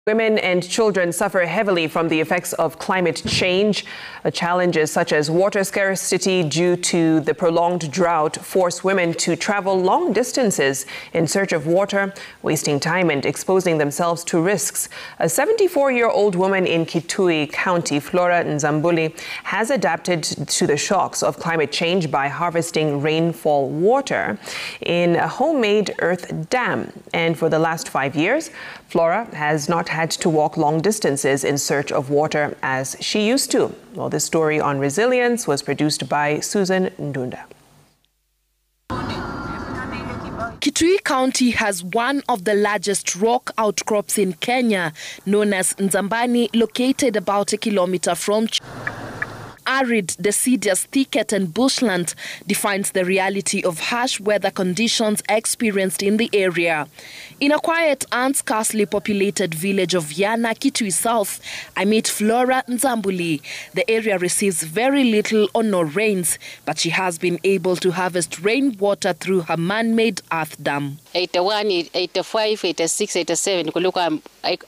Women and children suffer heavily from the effects of climate change. Challenges such as water scarcity due to the prolonged drought force women to travel long distances in search of water, wasting time and exposing themselves to risks. A 74-year-old woman in Kitui County, Flora, Nzambuli, has adapted to the shocks of climate change by harvesting rainfall water in a homemade earth dam. And for the last 5 years, Flora has not had to walk long distances in search of water as she used to. Well, this story on resilience was produced by Susan Ndunda. Kitui County has one of the largest rock outcrops in Kenya, known as Nzambuli, located about a kilometer from arid, deciduous thicket and bushland defines the reality of harsh weather conditions experienced in the area. In a quiet and scarcely populated village of Yana, Kitui South, I meet Flora Nzambuli. The area receives very little or no rains, but she has been able to harvest rainwater through her man-made earth dam. 81, 85, 86, 87 kulikuwa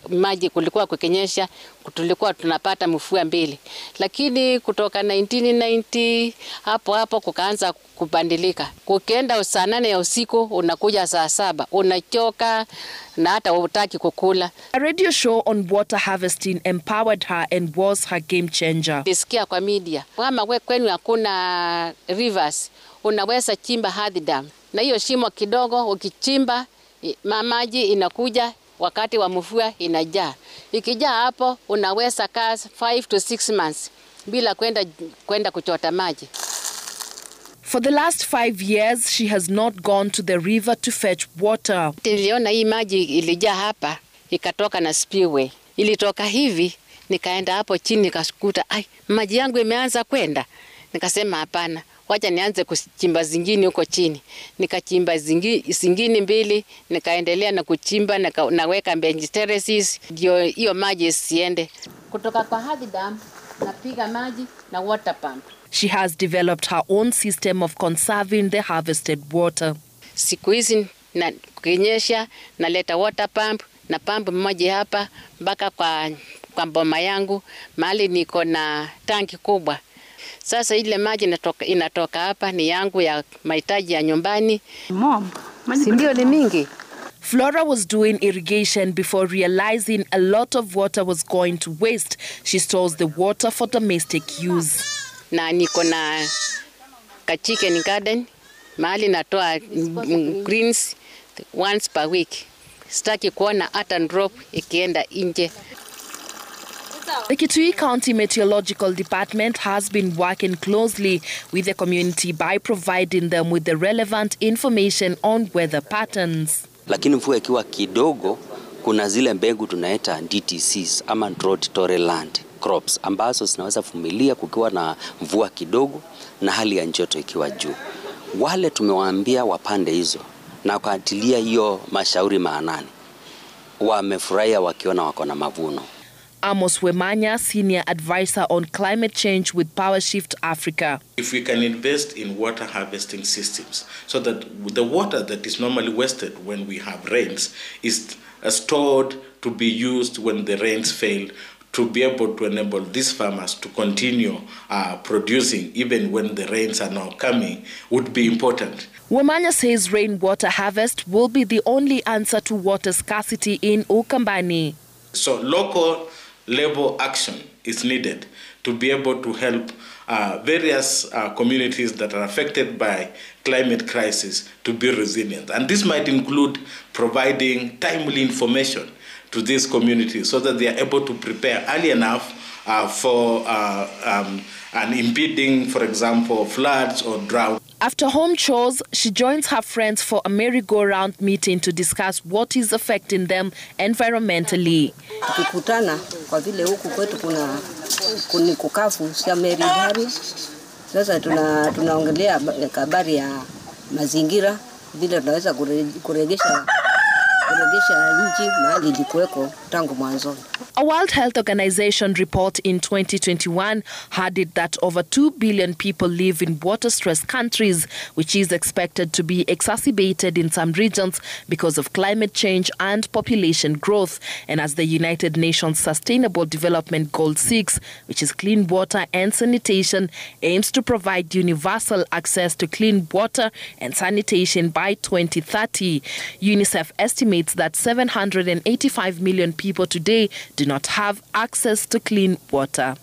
maji kulikuwa kukinyesha, tulikuwa tunapata mvua mbili. Lakini kutoka 1990 hapo kukaanza kubadilika. Ukienda saa 8 ya usiku unakuja saa 7, unachoka na hata hutaki kukula. A radio show on water harvesting empowered her and was her game changer. Nisikia kwa media, kama kwenu hakuna rivers, unaweza chimba earth dam. Na hiyo shimo kidogo ukichimba maji inakuja, wakati wa mvua inajaa. Ikijaa hapo unaweza kaa 5 to 6 months bila kwenda kuchota maji. For the last 5 years, she has not gone to the river to fetch water. Niliona hii maji ilijaa hapa, ikatoka na spillway. Ilitoka hivi, nikaenda hapo chini nikakuta, maji yangu imeanza kwenda. Nikasema hapana, wacha nianze kuchimba zingine huko chini. Nikachimba zingine mbili, nikaendelea na kuchimba, naweka bench terraces, ndio hiyo maji isiende. Kutoka kwa earth dam, napiga maji na water pump. She has developed her own system of conserving the harvested water. Siku hizi na kunyesha, naleta water pump, na pump maji hapa mpaka kwa boma yangu, mahali niko na tanki kubwa. Sasa ile maji inatoka hapa ni yangu ya mahitaji ya nyumbani. Si ndio ni mingi? Flora was doing irrigation before realizing a lot of water was going to waste. She stores the water for domestic use. Na niko na chicken garden, mahali natoa greens once per week. Sitaki kuona hata drop ikienda nje. The Kitui County Meteorological Department has been working closely with the community by providing them with the relevant information on weather patterns. Lakini mvua ikiwa kidogo, kuna zile mbegu tunaita DTCs ama drought tolerant crops ambazo zinaweza vumilia kukiwa na mvua kidogo na hali ya joto ikiwa juu. Wale tumewaambia wapande hizo na kuatilia hiyo mashauri maanani, wamefurahia wakiona wako na mavuno. Amos Wemanya, Senior Advisor on Climate Change with Power Shift Africa. If we can invest in water harvesting systems so that the water that is normally wasted when we have rains is stored to be used when the rains fail, to be able to enable these farmers to continue producing even when the rains are now coming would be important. Wemanya says rainwater harvest will be the only answer to water scarcity in Ukambani. So local level action is needed to be able to help various communities that are affected by climate crisis to be resilient. And this might include providing timely information to these communities so that they are able to prepare early enough for an impeding, for example, floods or drought. After home chores, she joins her friends for a merry-go-round meeting to discuss what is affecting them environmentally. Tukikutana kwa vile huku kwetu kuna kukafu sia merihari. Sasa tunaongelea habari ya mazingira vile tunaweza kuregesha nchi mahali ilikuweko tangu mwanzo. A World Health Organization report in 2021 had it that over 2 billion people live in water-stressed countries, which is expected to be exacerbated in some regions because of climate change and population growth. And as the United Nations Sustainable Development Goal 6, which is clean water and sanitation, aims to provide universal access to clean water and sanitation by 2030. UNICEF estimates that 785 million people today do not have access to clean water.